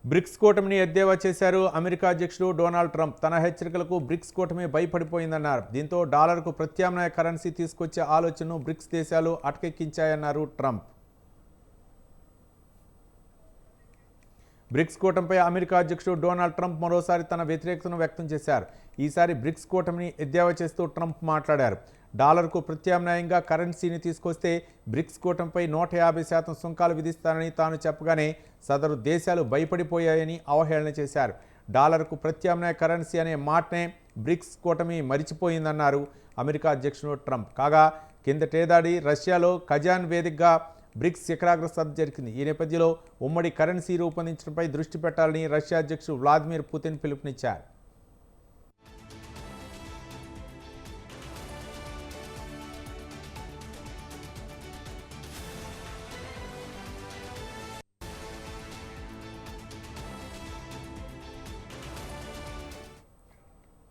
Bricks కూటమిని ఎద్దేవా చేశారు అమెరికా అధ్యక్షుడు డొనాల్డ్ ట్రంప్. తన హెచ్చరికలకు బ్రిక్స్ కూటమి భయపడిపోయిందన్నారు. దీంతో డాలర్కు ప్రత్యామ్నాయ కరెన్సీ తీసుకొచ్చే ఆలోచనను బ్రిక్స్ దేశాలు అటకెక్కించాయన్నారు ట్రంప్. బ్రిక్స్ కూటమిపై అమెరికా అధ్యక్షుడు డొనాల్డ్ ట్రంప్ మరోసారి తన వ్యతిరేకతను వ్యక్తం చేశారు. ఈసారి బ్రిక్స్ కూటమిని ఎద్దేవా చేస్తూ ట్రంప్ మాట్లాడారు. డాలర్కు ప్రత్యామ్నాయంగా కరెన్సీని తీసుకొస్తే బ్రిక్స్ కూటమిపై 150% సుంకాలు విధిస్తారని తాను చెప్పగానే సదరు దేశాలు భయపడిపోయాయని అవహేళన చేశారు. డాలర్కు ప్రత్యామ్నాయ కరెన్సీ అనే మాటనే బ్రిక్స్ కూటమి మరిచిపోయిందన్నారు అమెరికా అధ్యక్షుడు ట్రంప్. కాగా కిందటేడాది రష్యాలో కజాన్ వేదికగా బ్రిక్స్ శిఖరాగ్ర సభ జరిగింది. ఈ నేపథ్యంలో ఉమ్మడి కరెన్సీ రూపొందించడంపై దృష్టి పెట్టాలని రష్యా అధ్యక్షుడు వ్లాదిమిర్ పుతిన్ పిలుపునిచ్చారు.